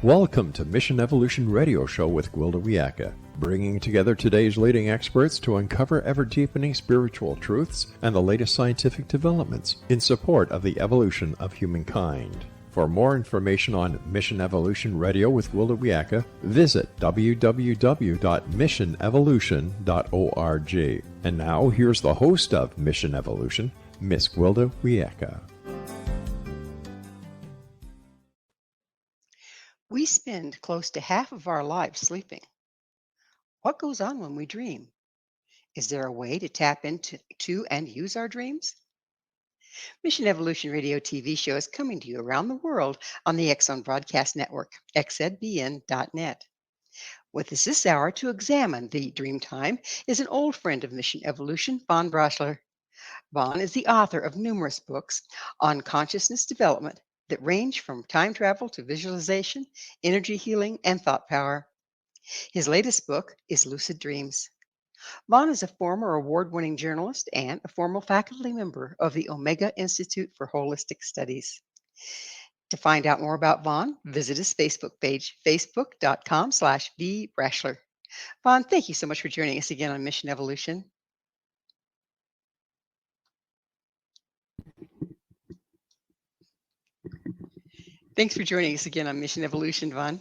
Welcome to Mission Evolution Radio Show with Gwilda Wiyaka, bringing together today's leading experts to uncover ever-deepening spiritual truths and the latest scientific developments in support of the evolution of humankind. For more information on Mission Evolution Radio with Gwilda Wiyaka, visit www.missionevolution.org. And now, here's the host of Mission Evolution, Miss Gwilda Wiyaka. We spend close to half of our lives sleeping. What goes on when we dream? Is there a way to tap into and use our dreams? Mission Evolution Radio TV show is coming to you around the world on the X-Zone Broadcast Network, xzbn.net. With us this hour to examine the dream time is an old friend of Mission Evolution, Von Braschler. Von is the author of numerous books on consciousness development that range from time travel to visualization, energy healing, and thought power. His latest book is Lucid Dreams. Von is a former award-winning journalist and a former faculty member of the Omega Institute for Holistic Studies. To find out more about Von, visit his Facebook page, facebook.com/vbraschler. Von, thank you so much for joining us again on Mission Evolution. Thanks for joining us again on Mission Evolution, Von.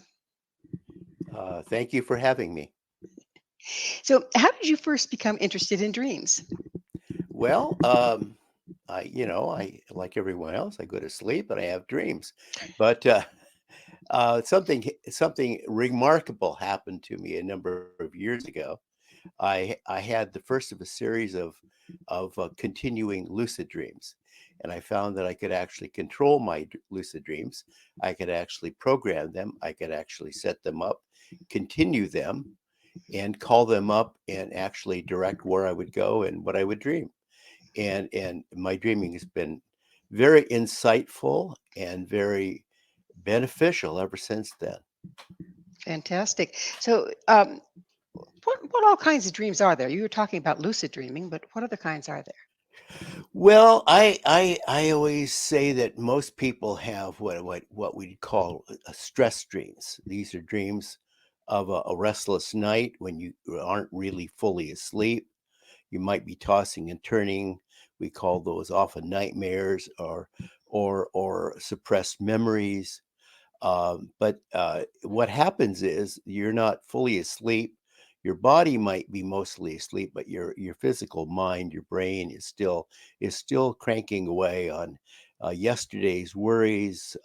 Thank you for having me. So, how did you first become interested in dreams? Well, I like everyone else, I go to sleep and I have dreams. But something remarkable happened to me a number of years ago. I had the first of a series of continuing lucid dreams. And I found that I could actually control my lucid dreams. I could actually program them. I could actually set them up, continue them, and call them up and actually direct where I would go and what I would dream. And my dreaming has been very insightful and very beneficial ever since then. Fantastic. So, what all kinds of dreams are there? You were talking about lucid dreaming, but what other kinds are there? Well, I always say that most people have what we call stress dreams. These are dreams of a restless night when you aren't really fully asleep. You might be tossing and turning. We call those often nightmares or suppressed memories. But what happens is you're not fully asleep. Your body might be mostly asleep, but your physical mind, your brain is still cranking away on yesterday's worries,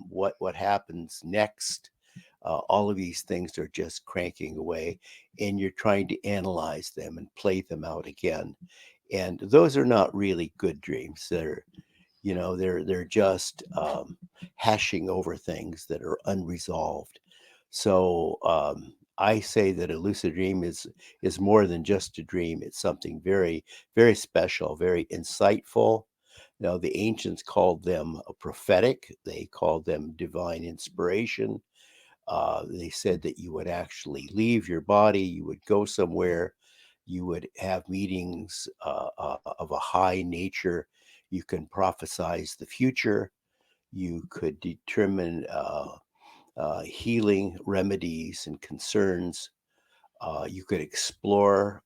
what happens next. All of these things are just cranking away, and you're trying to analyze them and play them out again. And those are not really good dreams. They're just hashing over things that are unresolved. So I say that a lucid dream is more than just a dream. It's something very, very special, very insightful. Now, the ancients called them prophetic. They called them divine inspiration. They said that you would actually leave your body, you would go somewhere, you would have meetings of a high nature. You can prophesize the future. You could determine healing remedies and concerns. You could explore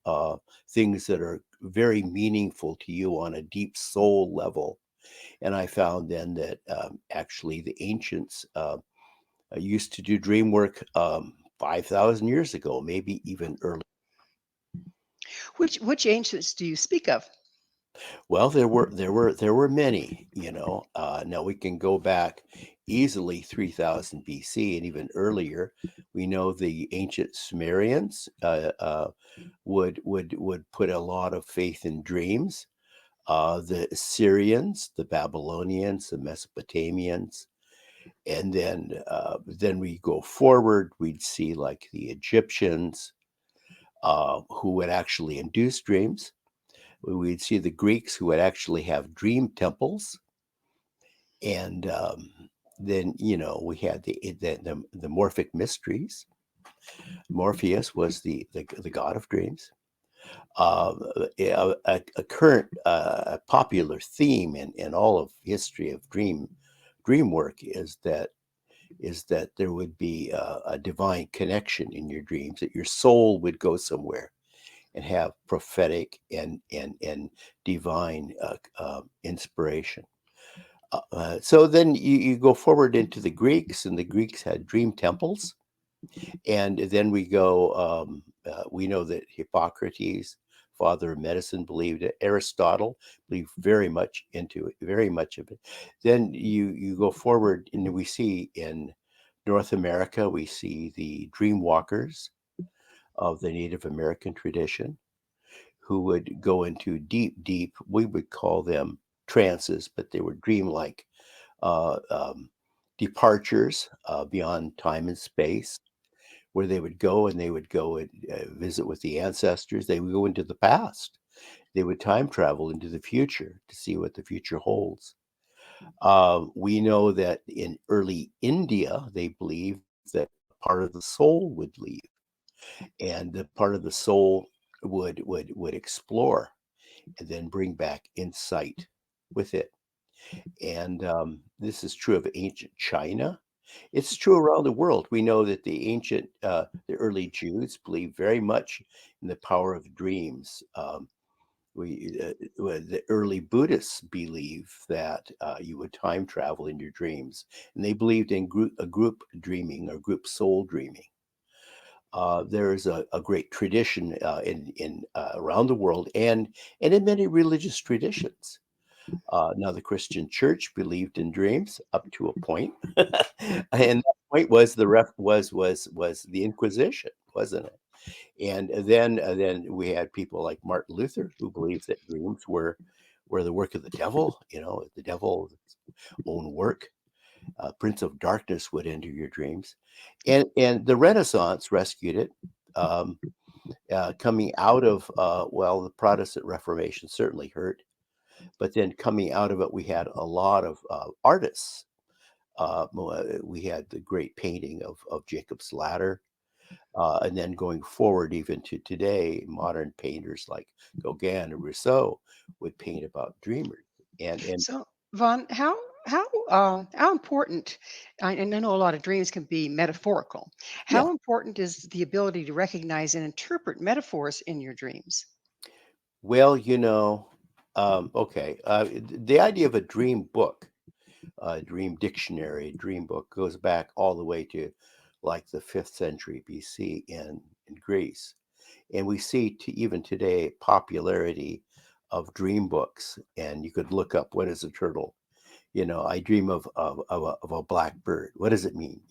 things that are very meaningful to you on a deep soul level. And I found then that actually the ancients used to do dream work 5,000 years ago, maybe even earlier. Which ancients do you speak of? Well, there were many. Now we can go back easily 3,000 BC and even earlier. We know the ancient Sumerians would put a lot of faith in dreams. The Assyrians, the Babylonians, the Mesopotamians, and then we go forward. We'd see like the Egyptians who would actually induce dreams. We'd see the Greeks who would actually have dream temples, and then we had the Morphic mysteries. Morpheus was the god of dreams. A current popular theme in all of history of dream work is that is that there would be a divine connection in your dreams, that your soul would go somewhere and have prophetic and divine inspiration. So then you go forward into the Greeks, and the Greeks had dream temples. And then we know that Hippocrates, father of medicine, believed it. Aristotle believed very much into it, very much of it. Then you go forward, and we see in North America, we see the dream walkers of the Native American tradition, who would go into deep, we would call them trances, but they were dreamlike uh, um, departures beyond time and space, where they would go and visit with the ancestors. They would go into the past. They would time travel into the future to see what the future holds. We know that in early India, they believed that part of the soul would leave, and the part of the soul would explore and then bring back insight with it. And this is true of ancient China. It's true around the world. We know that the early Jews believed very much in the power of dreams. The early Buddhists believe that you would time travel in your dreams, and they believed in group dreaming or group soul dreaming. There is a great tradition in around the world, and in many religious traditions. Now, the Christian Church believed in dreams up to a point, and that point was the Inquisition, wasn't it? And then we had people like Martin Luther, who believed that dreams were the work of the devil. The devil's own work. Prince of Darkness would enter your dreams, and the Renaissance rescued it. Um, Coming out of the Protestant Reformation certainly hurt, but then coming out of it, we had a lot of artists. We had the great painting of Jacob's Ladder, and then going forward even to today, modern painters like Gauguin and Rousseau would paint about dreamers. And So, Vaughn, how important? And I know a lot of dreams can be metaphorical. yeah, How important is the ability to recognize and interpret metaphors in your dreams? well, okay, the idea of a dream book, a dream dictionary, dream book goes back all the way to like the 5th century BC in Greece. And we see even today popularity of dream books. And you could look up, what is a turtle? I dream of a black bird. What does it mean?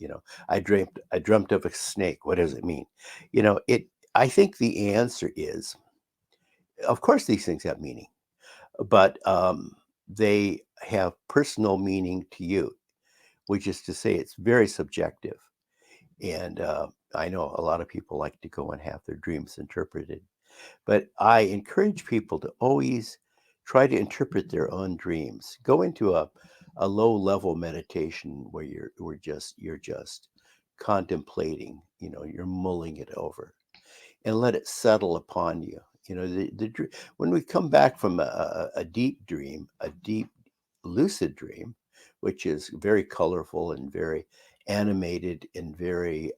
I dreamt of a snake. What does it mean? It I think the answer is, of course these things have meaning, but they have personal meaning to you, which is to say it's very subjective. And I know a lot of people like to go and have their dreams interpreted. But I encourage people to always try to interpret their own dreams. Go into a low level meditation where you're just contemplating, you're mulling it over, and let it settle upon you. When we come back from a deep dream, a deep lucid dream, which is very colorful and very animated and very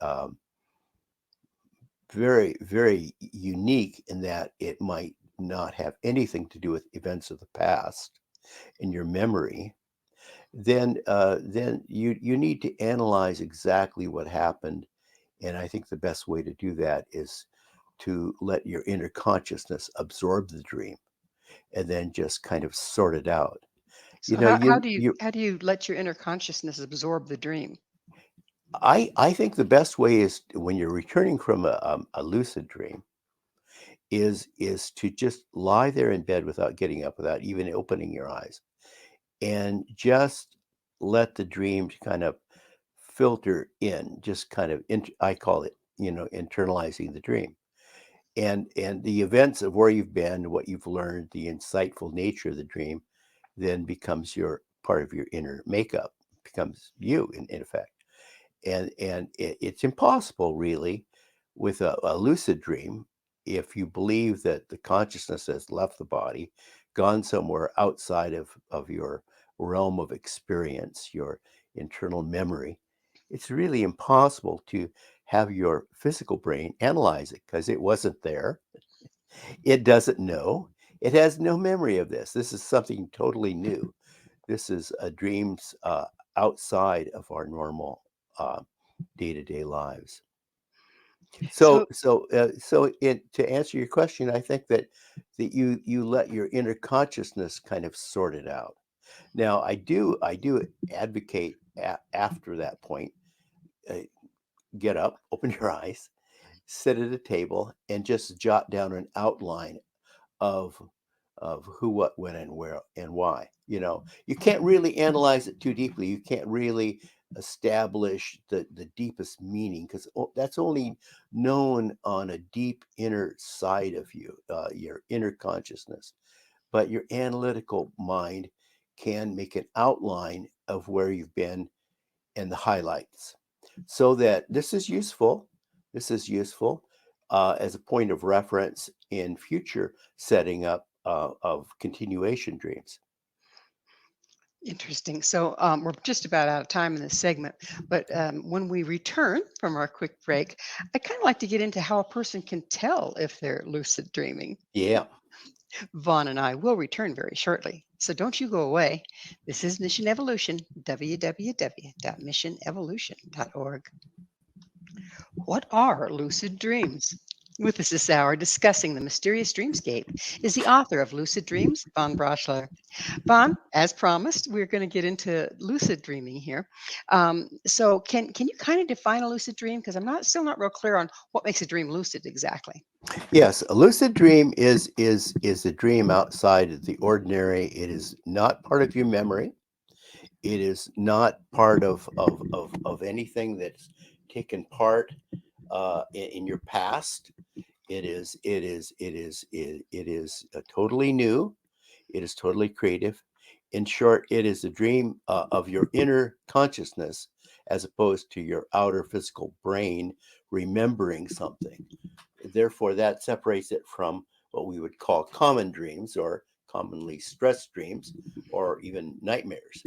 unique, in that it might not have anything to do with events of the past in your memory, then you need to analyze exactly what happened. And I think the best way to do that is to let your inner consciousness absorb the dream and then just kind of sort it out. You So know, how you do you you how do you let your inner consciousness absorb the dream? I think the best way is when you're returning from a lucid dream is to just lie there in bed without getting up, without even opening your eyes, and just let the dream kind of filter in, just kind of I call it, internalizing the dream, and the events of where you've been, what you've learned, the insightful nature of the dream then becomes your part of your inner makeup, becomes you in effect. And it's impossible really with a lucid dream, if you believe that the consciousness has left the body, gone somewhere outside of your realm of experience, your internal memory. it's really impossible to have your physical brain analyze it because it wasn't there. It doesn't know. It has no memory of this. This is something totally new. This is dreams outside of our normal uh, day-to-day lives. So, To answer your question, I think that you let your inner consciousness kind of sort it out. Now, I do advocate after that point, uh, get up, open your eyes, sit at a table, and just jot down an outline of who, what, when, and where, and why. You can't really analyze it too deeply. You can't really establish the deepest meaning because that's only known on a deep inner side of you, your inner consciousness. But your analytical mind can make an outline of where you've been and the highlights, so that this is useful. This is useful as a point of reference in future setting up of continuation dreams. interesting. So, we're just about out of time in this segment, but when we return from our quick break, I kind of like to get into how a person can tell if they're lucid dreaming. Yeah. Vaughn and I will return very shortly. So don't you go away. This is Mission Evolution, www.missionevolution.org. What are lucid dreams? With us this hour discussing the mysterious dreamscape is the author of Lucid Dreams, Von Braschler. Von, as promised, we're going to get into lucid dreaming here. So can you kind of define a lucid dream? Because I'm not still not real clear on what makes a dream lucid exactly. Yes, a lucid dream is a dream outside of the ordinary. It is not part of your memory. It is not part of anything that's taken part in your past. It is totally new. It is totally creative. In short, it is a dream of your inner consciousness as opposed to your outer physical brain remembering something. Therefore, that separates it from what we would call common dreams or commonly stress dreams or even nightmares.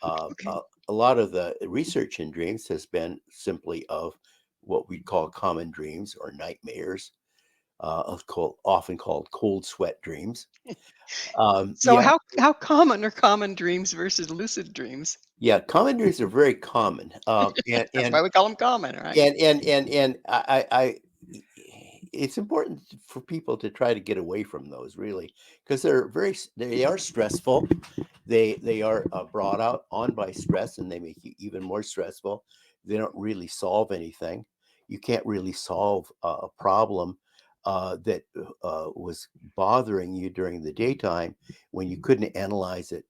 Uh, Okay. uh, a lot of the research in dreams has been simply of what we call common dreams or nightmares, often called cold sweat dreams. So Yeah, how common are common dreams versus lucid dreams? yeah, common dreams are very common, and That's and why we call them common, right? and it's important for people to try to get away from those really because they are stressful. They are brought out on by stress, and they make you even more stressful. They don't really solve anything. You can't really solve a problem that was bothering you during the daytime when you couldn't analyze it,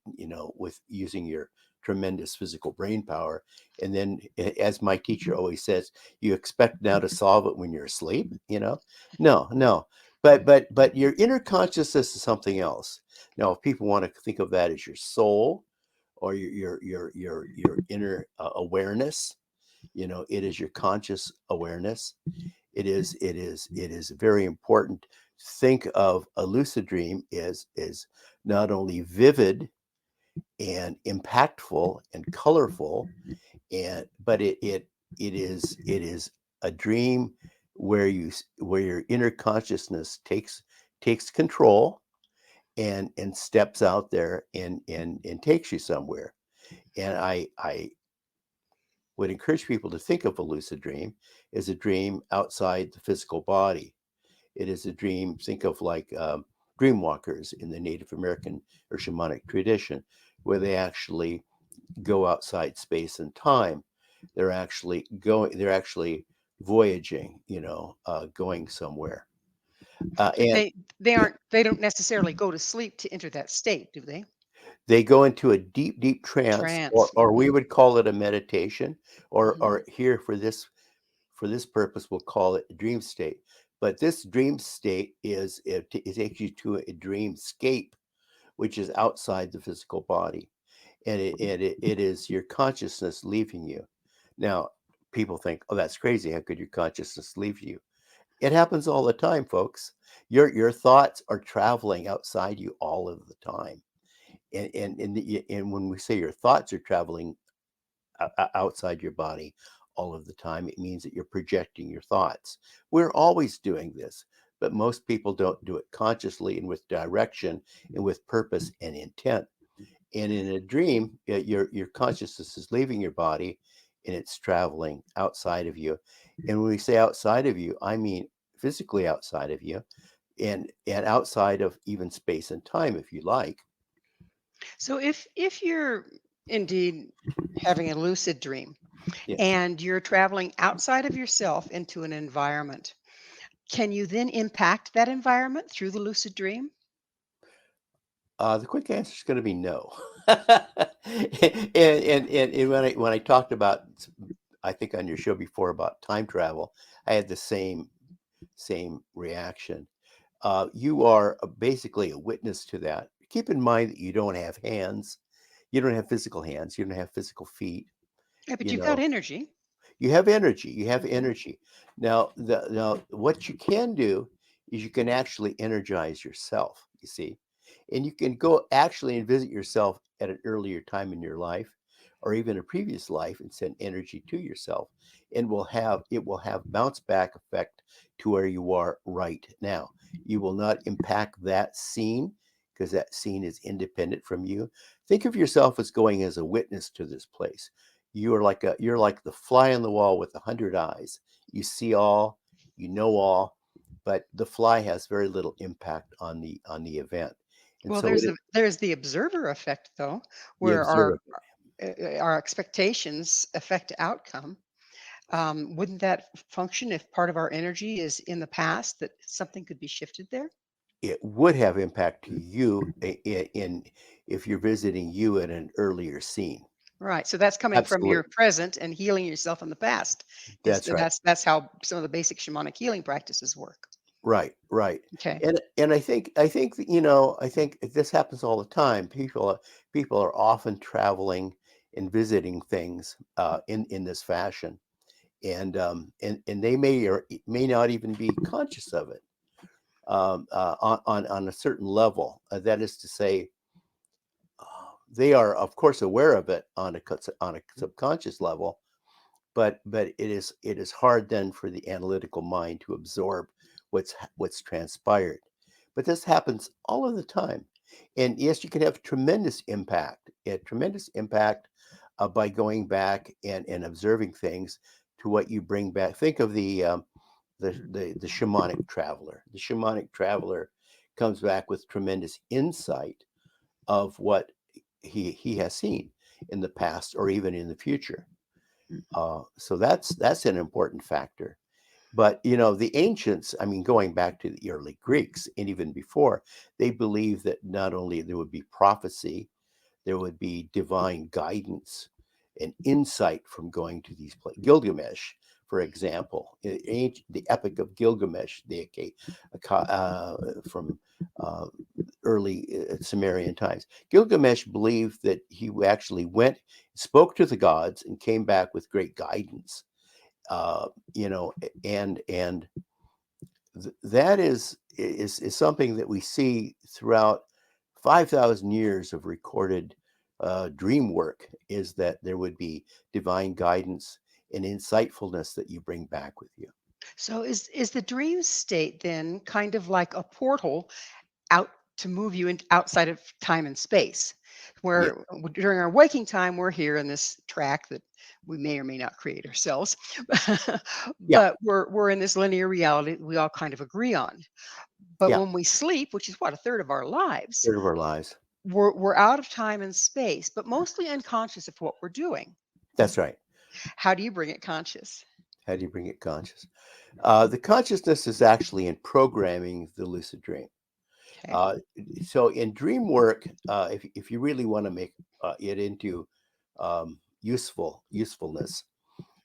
with using your tremendous physical brain power. And then, as my teacher always says, you expect now to solve it when you're asleep. No, no. But your inner consciousness is something else. Now, if people want to think of that as your soul or your inner awareness, it is your conscious awareness. It is very important to think of a lucid dream is not only vivid and impactful and colorful, but it is a dream where your inner consciousness takes control and steps out there and takes you somewhere. And I would encourage people to think of a lucid dream as a dream outside the physical body. It is a dream. Think of like dream walkers in the Native American or shamanic tradition, where they actually go outside space and time. They're actually going. They're actually voyaging. Going somewhere. And They don't necessarily go to sleep to enter that state, do they? they go into a deep, deep trance, or Trance. we would call it a meditation, or Hmm. here for this purpose, we'll call it a dream state. But this dream state it takes you to a dreamscape, which is outside the physical body, and it is your consciousness leaving you. Now, people think, "Oh, that's crazy. How could your consciousness leave you?" It happens all the time, folks. Your thoughts are traveling outside you all of the time, and when we say your thoughts are traveling outside your body all of the time. It means that you're projecting your thoughts. We're always doing this, but most people don't do it consciously and with direction and with purpose and intent. And in a dream, your consciousness is leaving your body and it's traveling outside of you. And when we say outside of you, I mean physically outside of you, and outside of even space and time, if you like. So if you're indeed having a lucid dream Yes. and you're traveling outside of yourself into an environment, can you then impact that environment through the lucid dream? The quick answer is going to be no. And when I talked about, I think on your show before about time travel, I had the same reaction. You are basically a witness to that. Keep in mind that you don't have hands, you don't have physical hands, you don't have physical feet. Yeah, but You you've got know, energy. you have energy. You have Mhm. energy. Now, what you can do is you can actually energize yourself. You see, and you can go actually and visit yourself at an earlier time in your life, or even a previous life, and send energy to yourself, and it will have bounce back effect to where you are right now. You will not impact that scene because that scene is independent from you. Think of yourself as going as a witness to this place. You're like the fly on the wall with 100 eyes. You see all, you know all, but the fly has very little impact on the event. And Well, so there's the observer effect though, the where observer. our expectations affect outcome. Wouldn't that function if part of our energy is in the past that something could be shifted there? It would have impact to you in if you're visiting you at an earlier scene. Right. So that's coming from your Absolutely. present and healing yourself in the past. Is That's right. that's how some of the basic shamanic healing practices work. Right, right. Okay. And I think that, I think this happens all the time. People are often traveling and visiting things in this fashion, and they may not even be conscious of it on a certain level. That is to say, they are of course aware of it on a subconscious level, but it is hard then for the analytical mind to absorb what's transpired. But this happens all of the time, and yes, you can have tremendous impact by going back and observing things to what you bring back. Think of the shamanic traveler. The shamanic traveler comes back with tremendous insight of what he has seen in the past or even in the future. So that's an important factor. But the ancients, I mean, going back to the early Greeks and even before, they believed that not only there would be prophecy, there would be divine guidance and insight from going to these places. Gilgamesh, for example, the Epic of Gilgamesh, from uh, early Sumerian times. Gilgamesh believed that he actually went, spoke to the gods, and came back with great guidance. Uh, you know, and that is something that we see throughout 5,000 years of recorded dream work. Is that there would be divine guidance and insightfulness that you bring back with you. So is the dream state then kind of like a portal out to move you in, outside of time and space, Yeah, where during our waking time we're here in this track that we may or may not create ourselves, yeah, but we're in this linear reality that we all kind of agree on. But yeah. when we sleep, which is what, a third of our lives, Third of our lives. we're out of time and space, but mostly unconscious of what we're doing. That's right. How do you bring it conscious? How do you bring it conscious? The consciousness is actually in programming the lucid dream. Okay. Uh, so in dream work, if you really want to make it into usefulness,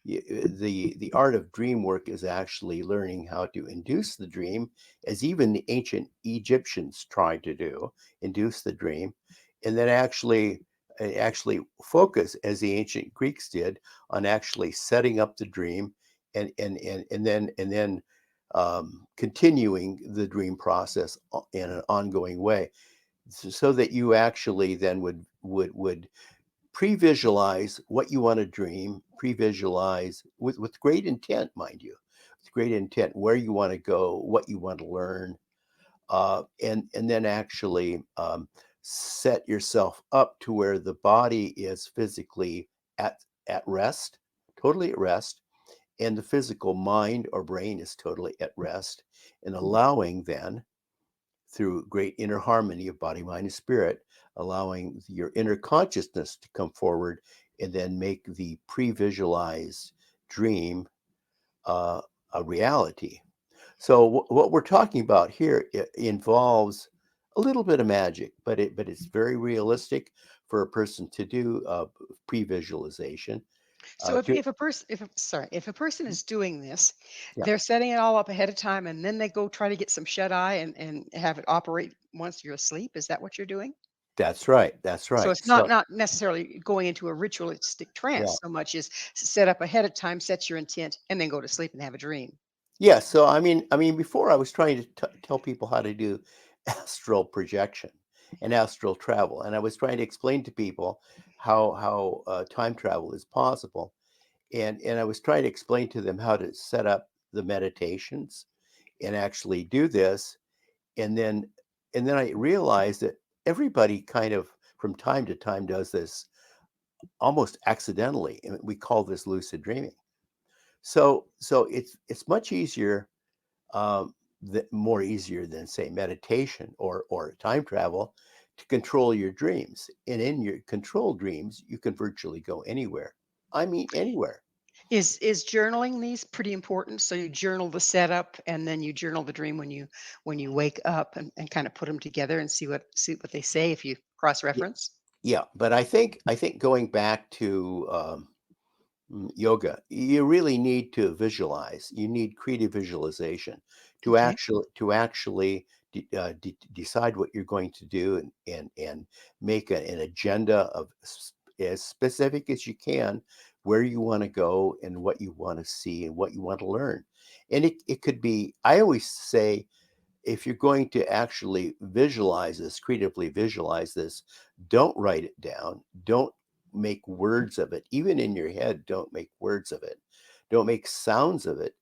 the art of dream work is actually learning how to induce the dream, as even the ancient Egyptians tried to do, induce the dream, and then actually focus, as the ancient Greeks did, on actually setting up the dream, and then continuing the dream process in an ongoing way, so that you actually then would pre-visualize what you want to dream, pre-visualize with great intent, mind you, with great intent where you want to go, what you want to learn, and then actually set yourself up to where the body is physically at rest, totally at rest, and the physical mind or brain is totally at rest, and allowing then through great inner harmony of body, mind, and spirit, allowing your inner consciousness to come forward and then make the pre-visualized dream a reality. So what we're talking about here involves a little bit of magic, but it's very realistic for a person to do pre-visualization. So if, To if a person if a person is doing this, Yeah, they're setting it all up ahead of time and then they go try to get some shut eye and have it operate once you're asleep. Is that what you're doing? that's right. That's So right. it's not So not necessarily going into a ritualistic yeah, trance so much as set up ahead of time, set your intent, and then go to sleep and have a dream. yeah. So I mean, before I was trying to tell people how to do astral projection and astral travel, and I was trying to explain to people how time travel is possible, and I was trying to explain to them how to set up the meditations and actually do this, and then I realized that everybody kind of from time to time does this almost accidentally, and we call this lucid dreaming. So it's much easier, more easier than say meditation or time travel to control your dreams. And in your controlled dreams, you can virtually go anywhere. I mean, anywhere. Is journaling these pretty important? So you journal the setup and then you journal the dream when you wake up and kind of put them together and see what they say if you cross Yeah, reference. yeah. But I think going back to yoga, you really need to visualize. You need creative visualization Okay. to actually decide what you're going to do and make an agenda of as specific as you can where you want to go and what you want to see and what you want to learn. And it could be, I always say, if you're going to actually visualize this, creatively visualize this, don't write it down. Don't make words of it. Even in your head, don't make words of it. Don't make sounds of it.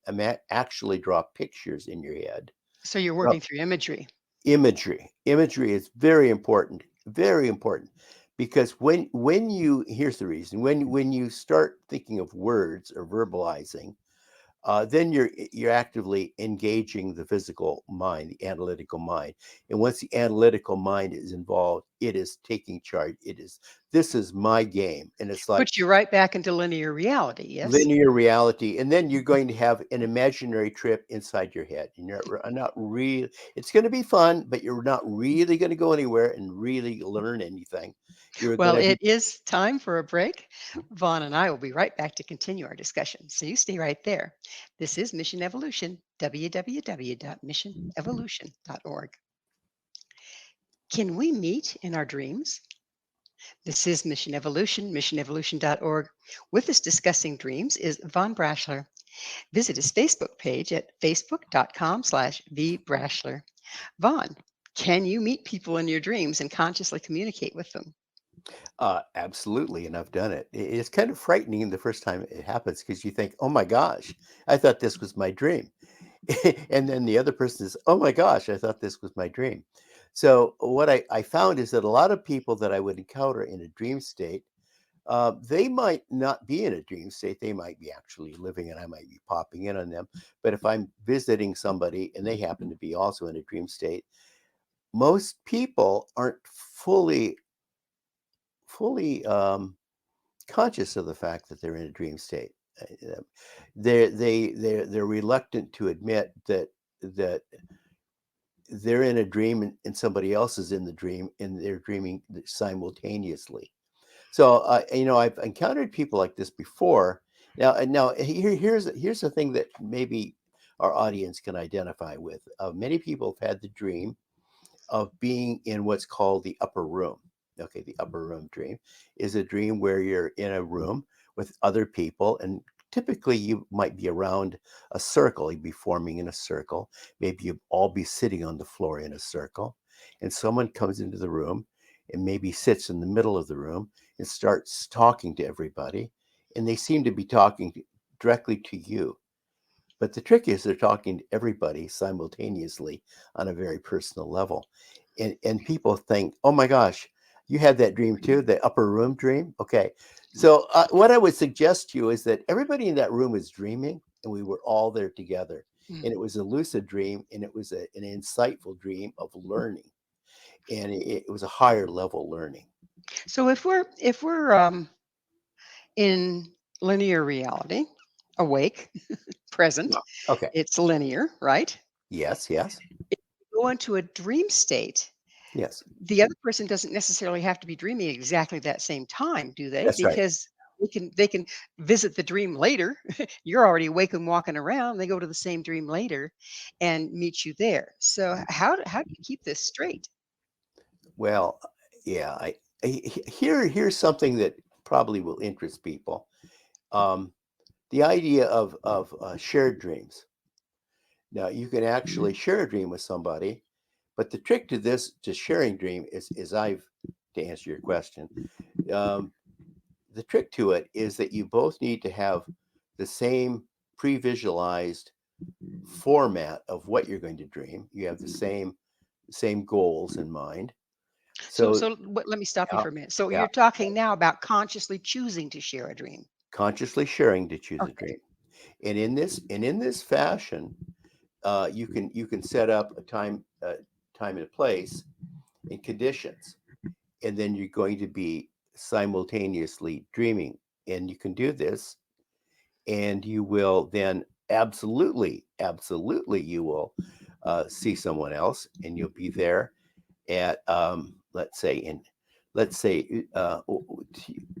Actually draw pictures in your head. So you're Draw working through imagery. imagery. Imagery is very important. Because when you here's the reason, when you start thinking of words or verbalizing, then you're actively engaging the physical mind, the analytical mind. And once the analytical mind is involved, it is taking charge. This is my game. And it's like Puts you right back into linear reality, yes? linear reality. And then you're going to have an imaginary trip inside your head. And you're not really, it's going to be fun, but you're not really going to go anywhere and really learn anything. You're going Well, to it be is time for a break. Vaughn and I will be right back to continue our discussion. So you stay right there. This is Mission Evolution, www.missionevolution.org. Can we meet in our dreams? This is Mission Evolution, missionevolution.org. With us discussing dreams is Von Braschler. Visit his Facebook page at facebook.com/vbraschler. Vaughn, can you meet people in your dreams and consciously communicate with them? Absolutely, and I've done it. It's kind of frightening the first time it happens because you think, "Oh my gosh, I thought this was my dream," and then the other person is, "Oh my gosh, I thought this was my dream." So what I found is that a lot of people that I would encounter in a dream state, they might not be in a dream state. They might be actually living, and I might be popping in on them. But if I'm visiting somebody and they happen to be also in a dream state, most people aren't fully conscious of the fact that they're in a dream state. They're reluctant to admit that they're in a dream and somebody else is in the dream and they're dreaming simultaneously. So I've encountered people like this before. Now here's the thing that maybe our audience can identify with. Many people have had the dream of being in what's called the upper room. Okay, the upper room dream is a dream where you're in a room with other people, and typically you might be around a circle. You'd be forming in a circle. Maybe you all be sitting on the floor in a circle, and someone comes into the room, and maybe sits in the middle of the room and starts talking to everybody, and they seem to be talking directly to you. But the trick is they're talking to everybody simultaneously on a very personal level. And people think, oh my gosh, you had that dream too, the upper room dream? Okay. So what I would suggest to you is that everybody in that room was dreaming, and we were all there together. And it was a lucid dream, and it was an insightful dream of learning. And it was a higher level learning. So if we're in linear reality, awake, present, Yeah. Okay. it's linear, right? Yes, yes, If you go into a dream state, yes. the other person doesn't necessarily have to be dreaming exactly that same time, do they? That's right. Because they can visit the dream later. You're already awake and walking around. They go to the same dream later and meet you there. So how do you keep this straight? Well, yeah, here's something that probably will interest people. Um, the idea of shared dreams. Now, you can actually share a dream with somebody, but the trick to this, to sharing dream, is to answer your question, um, the trick to it is that you both need to have the same pre-visualized format of what you're going to dream. You have the same goals in mind. So So, so let me stop you yeah, for a minute. So yeah, you're talking now about consciously choosing to share a dream. consciously sharing to choose a Okay. dream. And in this fashion, you can set up a time and a place and conditions, and then you're going to be simultaneously dreaming. And you can do this, and you will then absolutely you will see someone else, and you'll be there at let's say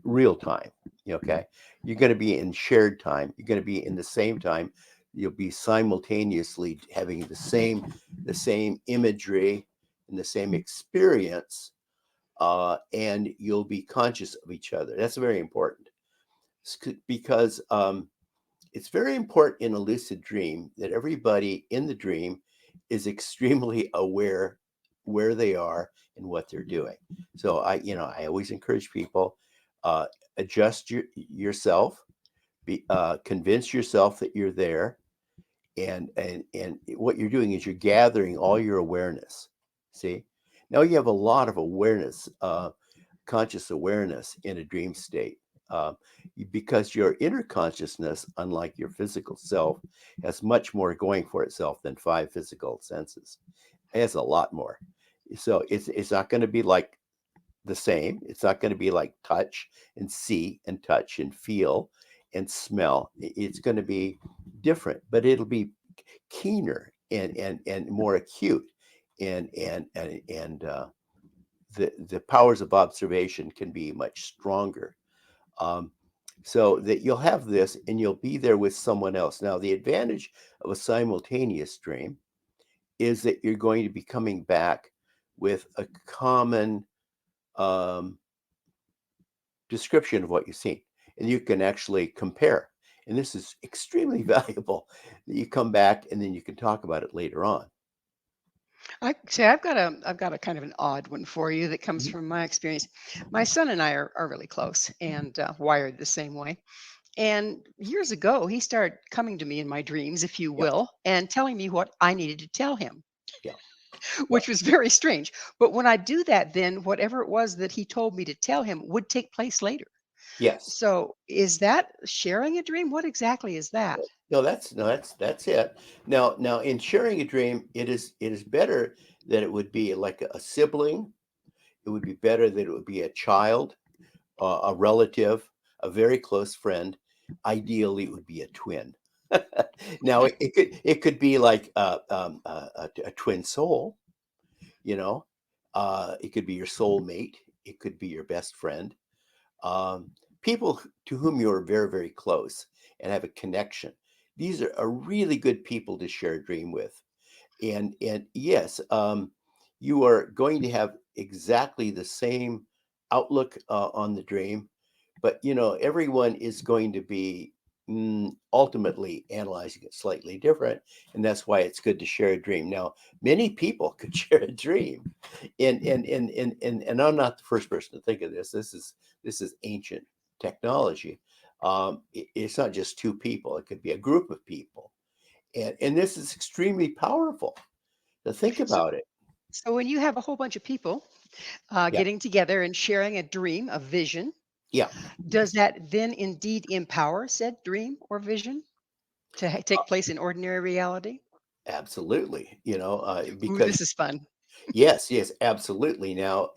real time. Okay, you're going to be in shared time. You're going to be in the same time. You'll be simultaneously having the same imagery and the same experience, and you'll be conscious of each other. That's very important, because it's very important in a lucid dream that everybody in the dream is extremely aware where they are and what they're doing. So I always encourage people, uh, adjust yourself, convince yourself that you're there, and what you're doing is you're gathering all your awareness. See, now you have a lot of awareness, conscious awareness in a dream state. Because your inner consciousness, unlike your physical self, has much more going for itself than five physical senses. It has a lot more. So it's not going to be like the same. It's not going to be like touch and see and touch and feel and smell. It's going to be different, but it'll be keener and more acute, and the powers of observation can be much stronger. Um, so that you'll have this, and you'll be there with someone else. Now, the advantage of a simultaneous dream is that you're going to be coming back with a common um, description of what you've seen, and you can actually compare. And this is extremely valuable, that you come back and then you can talk about it later on. I say I've got a kind of an odd one for you that comes Mhm. from my experience. My son and I are really close and wired the same way. And years ago, he started coming to me in my dreams, if you Yeah, will, and telling me what I needed to tell him, yeah, yeah. which was very strange. But when I do that, then whatever it was that he told me to tell him would take place later. Yes. So is that sharing a dream? What exactly is that? No, that's it. Now, in sharing a dream, it is better that it would be like a sibling. It would be better that it would be a child, a relative, a very close friend. Ideally, it would be a twin. Now, it could be like a twin soul. You know, it could be your soulmate. It could be your best friend. People to whom you're very, very close and have a connection. These are really good people to share a dream with. And yes, you are going to have exactly the same outlook on the dream, but everyone is going to be ultimately analyzing it slightly different, and that's why it's good to share a dream. Now, many people could share a dream, and I'm not the first person to think of this. This is ancient technology. It's not just two people; it could be a group of people, and this is extremely powerful. To think So, about it. so when you have a whole bunch of people Yeah, getting together and sharing a dream, a vision, yeah, does that then indeed empower said dream or vision to uh, take place in ordinary reality? absolutely. Ooh, Because this is fun. yes, yes, absolutely. Now,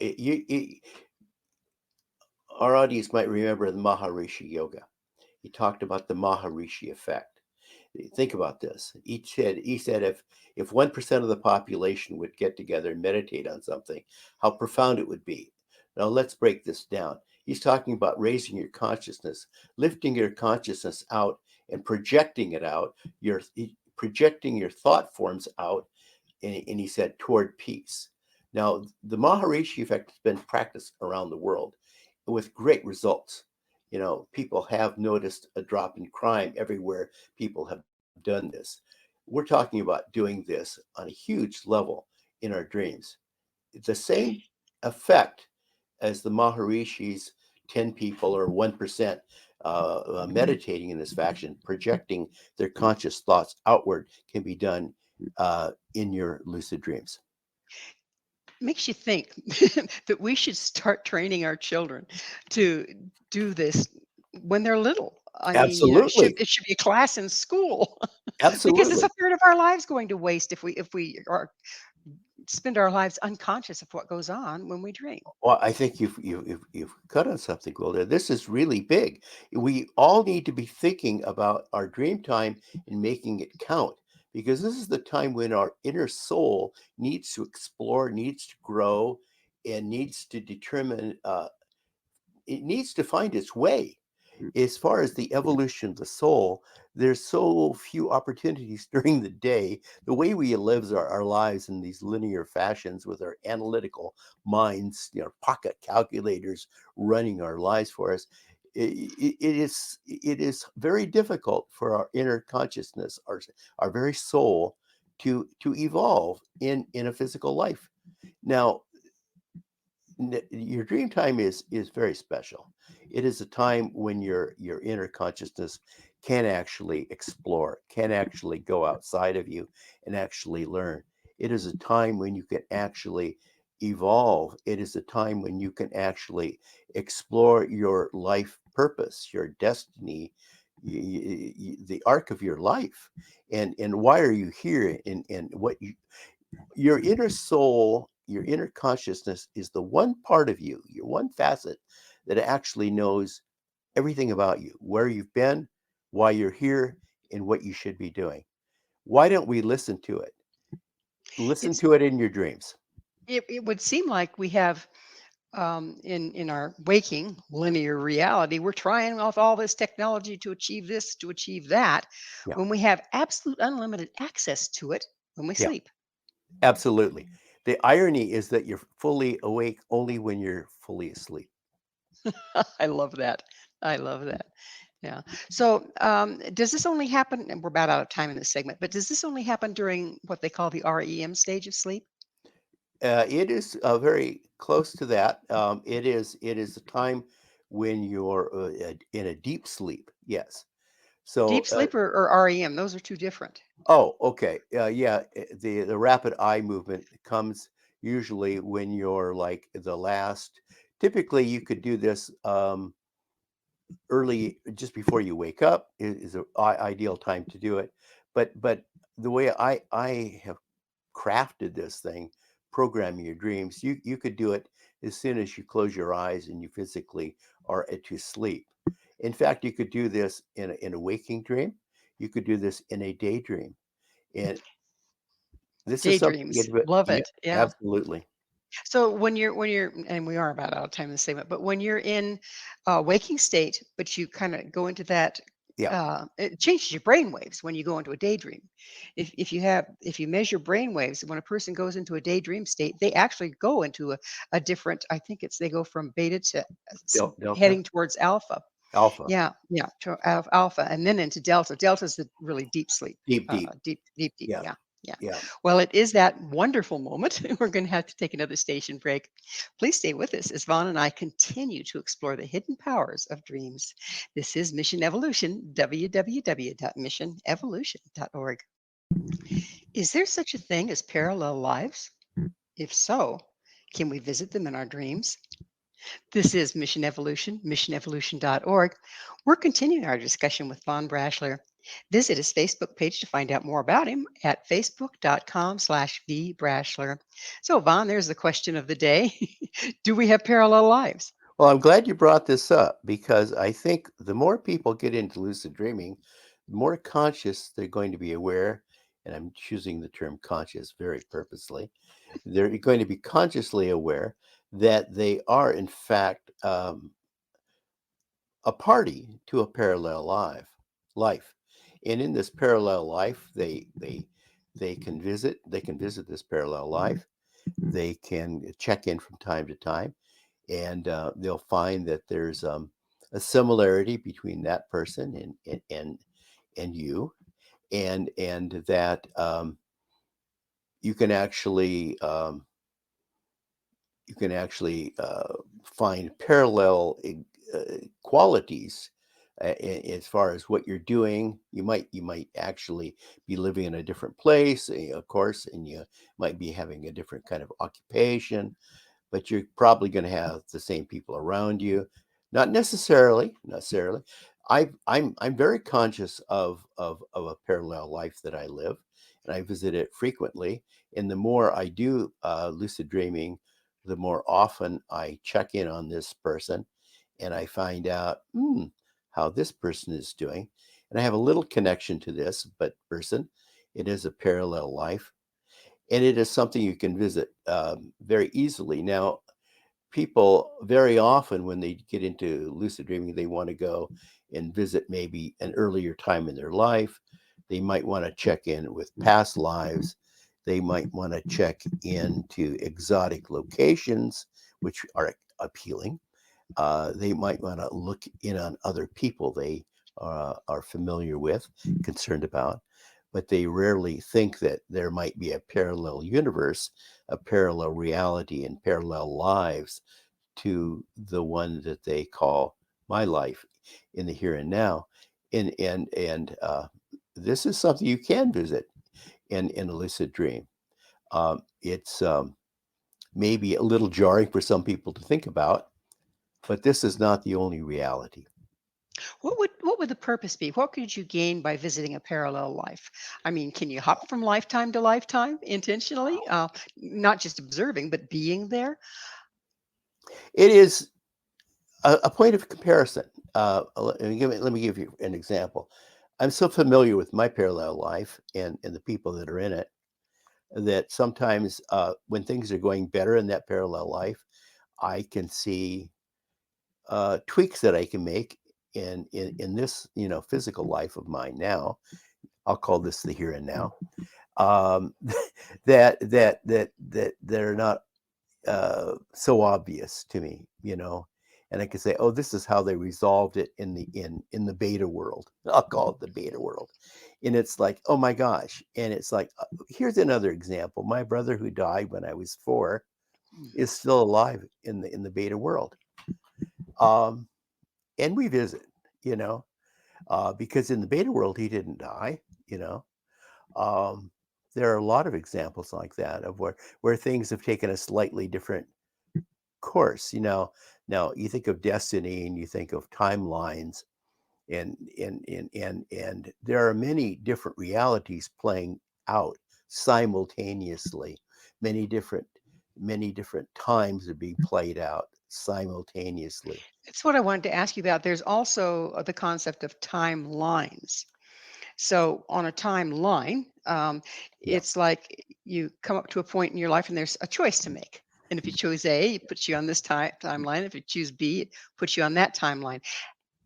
our audience might remember the Maharishi Yoga. He talked about the Maharishi effect. Think about this. He said if 1% of the population would get together and meditate on something, how profound it would be. Now let's break this down. He's talking about raising your consciousness, lifting your consciousness out and projecting it out, your projecting your thought forms out, and he said toward peace. Now, the Maharishi effect has been practiced around the world with great results. People have noticed a drop in crime everywhere people have done this. We're talking about doing this on a huge level in our dreams. The same effect as the Maharishis, 10 people or 1% meditating in this fashion, projecting their conscious thoughts outward, can be done in your lucid dreams. Makes you think that we should start training our children to do this when they're little. I mean, Absolutely. it should be a class in school because it's a Absolutely. third of our lives going to waste if we are spend our lives unconscious of what goes on when we dream. Well, I think you've cut on something, Gwilda. This is really big. We all need to be thinking about our dream time and making it count, because this is the time when our inner soul needs to explore, needs to grow, and needs to determine. It needs to find its way. As far as the evolution of the soul, there's so few opportunities during the day. The way we live our lives in these linear fashions with our analytical minds, pocket calculators running our lives for us, it is very difficult for our inner consciousness, our very soul, to evolve in a physical life. Now, your dream time is very special. It is a time when your inner consciousness can actually explore, can actually go outside of you and actually learn. It is a time when you can actually evolve. It is a time when you can actually explore your life purpose, your destiny, the arc of your life, and why are you here, and your inner soul, your inner consciousness is the one part of you, your one facet that actually knows everything about you, where you've been, why you're here, and what you should be doing. Why don't we listen to it? Listen It's to it in your dreams. it would seem like we have in our waking linear reality, we're trying off all this technology to achieve this, to achieve that, Yeah, when we have absolute unlimited access to it when we yeah, sleep. absolutely. The irony is that you're fully awake only when you're fully asleep. I love that. I love that. Yeah. So, does this only happen? And we're about out of time in this segment, but does this only happen during what they call the REM stage of sleep? It is very close to that. It is a time when you're in a deep sleep. Yes. Deep So sleep or REM? Those are two different. oh, okay. Yeah, the rapid eye movement comes usually when you're like the last. Typically, you could do this early, just before you wake up is an ideal time to do it. But the way I have crafted this thing, programming your dreams, you could do it as soon as you close your eyes and you physically are to sleep. In fact, you could do this in a waking dream. You could do this in a daydream, and this is something. Daydreams. Love Yeah, it. Yeah. absolutely. So when you're and we are about out of time in this segment, but when you're in waking state, but you kind of go into that, Yeah, it changes your brain waves when you go into a daydream. If you measure brain waves, when a person goes into a daydream state, they actually go into a different. I think it's they go from beta to Delta. heading towards alpha. Alpha, Yeah, yeah, alpha, and then into delta. Delta is the really deep sleep, deep, deep. deep. Yeah, Yeah, yeah. yeah. Well, it is that wonderful moment. We're going to have to take another station break. Please stay with us as Vaughn and I continue to explore the hidden powers of dreams. This is Mission Evolution, www.missionevolution.org. Is there such a thing as parallel lives? If so, can we visit them in our dreams? This is Mission Evolution, missionevolution.org. We're continuing our discussion with Von Braschler. Visit his Facebook page to find out more about him at facebook.com/vbraschler. So, Von, there's the question of the day. Do we have parallel lives? Well, I'm glad you brought this up because I think the more people get into lucid dreaming, the more conscious they're going to be aware. And I'm choosing the term conscious very purposely. They're going to be consciously aware that they are, in fact, a party to a parallel life. And in this parallel life, they can visit. They can visit this parallel life. They can check in from time to time, and they'll find that there's a similarity between that person and you, and that you can actually find parallel qualities as far as what you're doing. You might actually be living in a different place, of course, and you might be having a different kind of occupation, but you're probably going to have the same people around you. Not necessarily. I'm very conscious of a parallel life that I live, and I visit it frequently. And the more I do lucid dreaming, the more often I check in on this person, and I find out how this person is doing, and I have a little connection to this but person. It is a parallel life, and it is something you can visit very easily. Now, people very often, when they get into lucid dreaming, they want to go and visit maybe an earlier time in their life. They might want to check in with past lives. They might want to check into exotic locations, which are appealing. They might want to look in on other people they are familiar with, concerned about, but they rarely think that there might be a parallel universe, a parallel reality, and parallel lives to the one that they call my life in the here and now. And this is something you can visit in a lucid dream. It's maybe a little jarring for some people to think about, but this is not the only reality. What would the purpose be? What could you gain by visiting a parallel life? I mean, can you hop from lifetime to lifetime intentionally? Not just observing, but being there? It is a point of comparison. Let me give you an example. I'm so familiar with my parallel life and the people that are in it that sometimes when things are going better in that parallel life, I can see tweaks that I can make in this physical life of mine now. I'll call this the here and now. Um, that are not so obvious to me, and I can say, oh, this is how they resolved it in the beta world. I'll call it the beta world, and it's like, oh my gosh, and it's like, here's another example. My brother who died when I was 4 Mhm. is still alive in the beta world, um, and we visit, you know, because in the beta world he didn't die, you know. Um, there are a lot of examples like that of where things have taken a slightly different course. Now you think of destiny and you think of timelines, and there are many different realities playing out simultaneously. Many different many different times are being played out simultaneously. That's what I wanted to ask you about. There's also the concept of timelines. So, on a timeline, Yeah. it's like you come up to a point in your life and there's a choice to make. And if you choose A, it puts you on this timeline. If you choose B, it puts you on that timeline.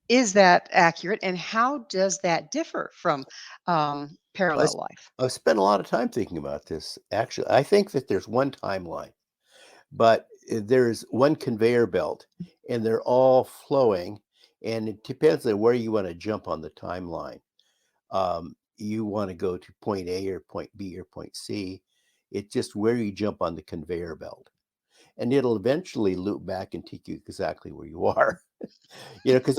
Is that accurate? And how does that differ from I, parallel s- life? I've spent a lot of time thinking about this. Actually, I think that there's one timeline, but there's one conveyor belt, and they're all flowing, and it depends on where you want to jump on the timeline. You want to go to point A or point B or point C. It's just where you jump on the conveyor belt, and it'll eventually loop back and take you exactly where you are. Because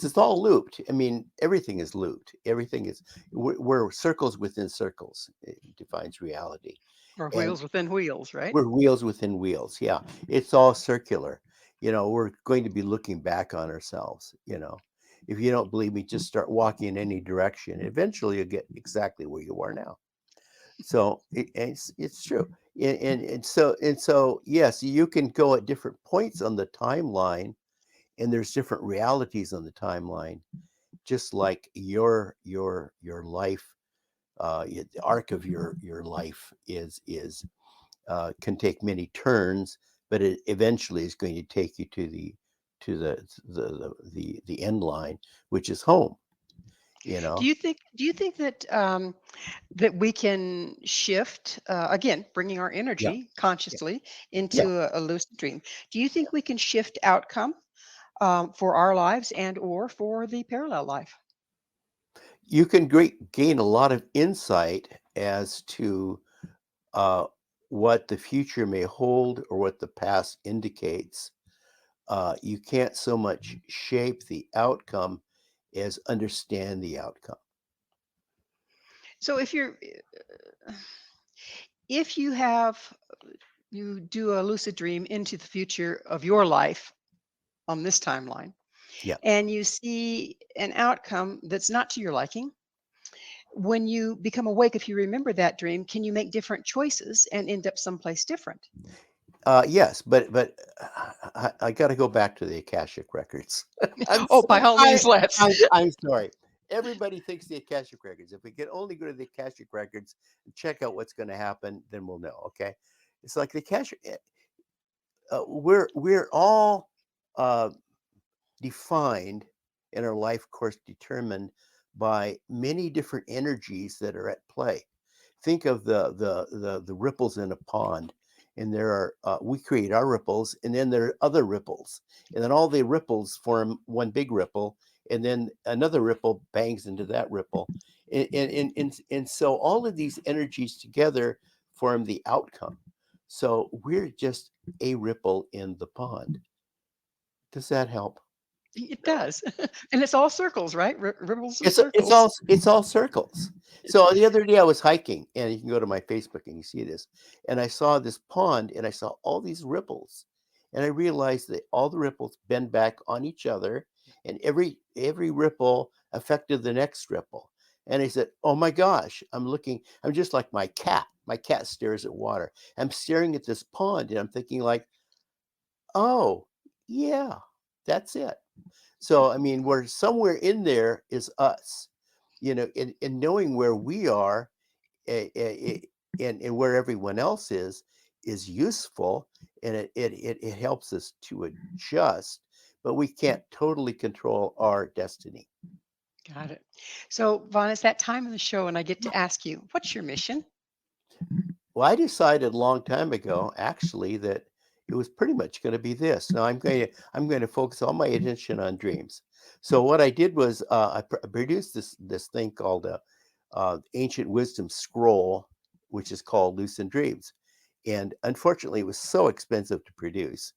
it's all looped. I mean, everything is looped. Everything is we're circles within circles. It defines reality, Or and wheels within wheels, right? we're wheels within wheels. Yeah, it's all circular. We're going to be looking back on ourselves. If you don't believe me, just start walking in any direction. Eventually, you'll get exactly where you are now. So it's true. And so yes, you can go at different points on the timeline, and there's different realities on the timeline, just like your life, the arc of your life can take many turns, but it eventually is going to take you to the end line, which is home. You know, Do you think that that we can shift again, bringing our yeah, energy yeah, consciously yeah. into a lucid dream? Do you think we can shift outcome for our lives and or for the parallel life? You can gain a lot of insight as to uh, what the future may hold or what the past indicates. You can't so much shape the outcome as understand the outcome. So if you have you do a lucid dream into the future of your life on this timeline Yeah. and you see an outcome that's not to your liking, when you become awake, if you remember that dream, can you make different choices and end up someplace different? Yes, but I got to go back to the Akashic records. I'm Oh, so, by all I, means, let's. I'm sorry. Everybody thinks the Akashic records. If we can only go to the Akashic records and check out what's going to happen, then we'll know. Okay, it's like the Akashic. We're all uh, defined in our life course, determined by many different energies that are at play. Think of the ripples in a pond, and there are we create our ripples, and then there are other ripples, and then all the ripples form one big ripple, and then another ripple bangs into that ripple, and so all of these energies together form the outcome. So we're just a ripple in the pond. Does that help? It does. And it's all circles, right? Ripples and It's circles. all circles. So the other day I was hiking, and you can go to my Facebook and you see this. And I saw this pond, and I saw all these ripples, and I realized that all the ripples bend back on each other, and every ripple affected the next ripple. And I said, "Oh my gosh!" I'm just like my cat. My cat stares at water. I'm staring at this pond, and I'm thinking like, "Oh, yeah, that's it." So, I mean, we're somewhere in there is us, and knowing where we are, and where everyone else is useful, and it helps us to adjust, but we can't totally control our destiny. Got it. So, Vaughn, it's that time of the show, and I get to ask you, what's your mission? Well, I decided a long time ago, actually, that it was pretty much going to be this. Now I'm going to focus all my attention on dreams. So what I did was I produced this thing called a ancient wisdom scroll, which is called Lucid Dreams, and unfortunately, it was so expensive to produce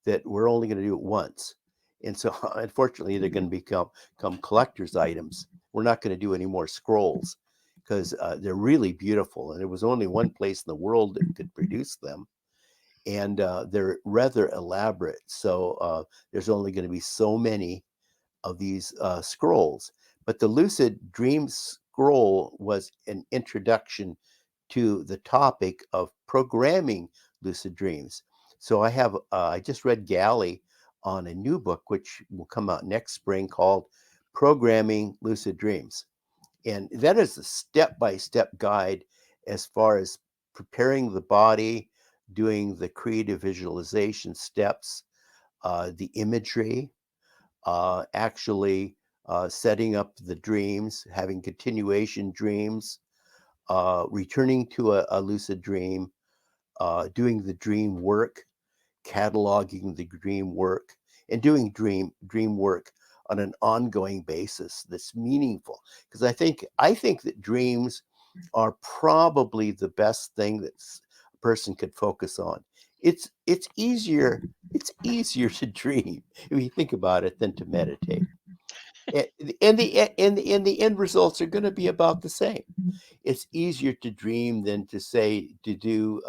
that we're only going to do it once. And so, unfortunately, they're going to become collector's items. We're not going to do any more scrolls because they're really beautiful. And there was only one place in the world that could produce them. And they're rather elaborate. So there's only going to be so many of these scrolls. But the Lucid Dreams scroll was an introduction to the topic of programming lucid dreams. So I just read Galley on a new book, which will come out next spring, called Programming Lucid Dreams. And that is a step by step guide as far as preparing the body, doing the creative visualization steps, the imagery, actually setting up the dreams, having continuation dreams, returning to a lucid dream, doing the dream work, cataloging the dream work, and doing dream work on an ongoing basis that's meaningful. Because I think that dreams are probably the best thing that a person could focus on. It's easier to dream if you think about it than to meditate. And the end results are going to be about the same. It's easier to dream than to say to do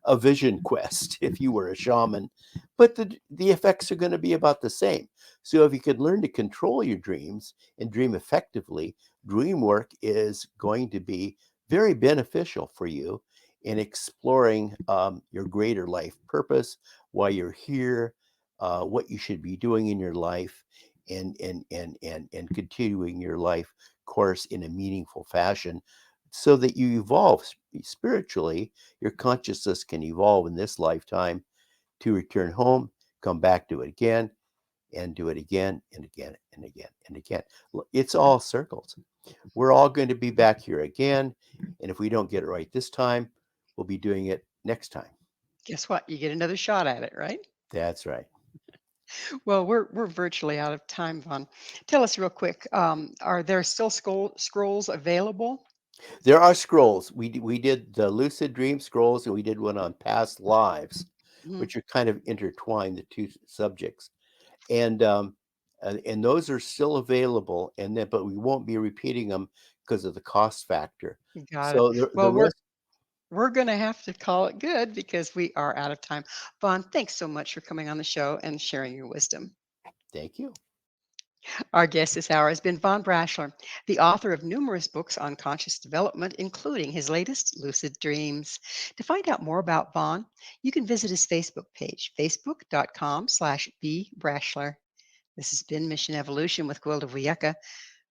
a vision quest if you were a shaman, but the effects are going to be about the same. So if you could learn to control your dreams and dream effectively, dream work is going to be very beneficial for you in exploring your greater life purpose, why you're here, what you should be doing in your life, and continuing your life course in a meaningful fashion so that you evolve spiritually. Your consciousness can evolve in this lifetime to return home, come back, do it again, and do it again and again and again and again. It's all circles. We're all going to be back here again. And if we don't get it right this time, we'll be doing it next time. Guess what? You get another shot at it, right? That's right. Well, we're virtually out of time, Vaughn. Tell us real quick. Are there still scrolls available? There are scrolls. We did the Lucid Dream scrolls, and we did one on past lives, Mhm. which are kind of intertwined, the two subjects. And those are still available, and then but we won't be repeating them because of the cost factor. Got it. So the Well, we're rest. we're going to have to call it good because we are out of time. Vaughn, thanks so much for coming on the show and sharing your wisdom. Thank you. Our guest this hour has been Von Braschler, the author of numerous books on conscious development, including his latest, Lucid Dreams. To find out more about Von, you can visit his Facebook page, facebook.com/bbraschler. This has been Mission Evolution with Gwilda Wiyaka.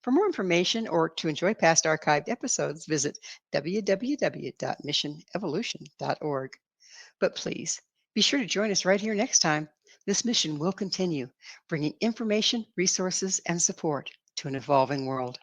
For more information or to enjoy past archived episodes, visit www.missionevolution.org. But please be sure to join us right here next time. This mission will continue, bringing information, resources, and support to an evolving world.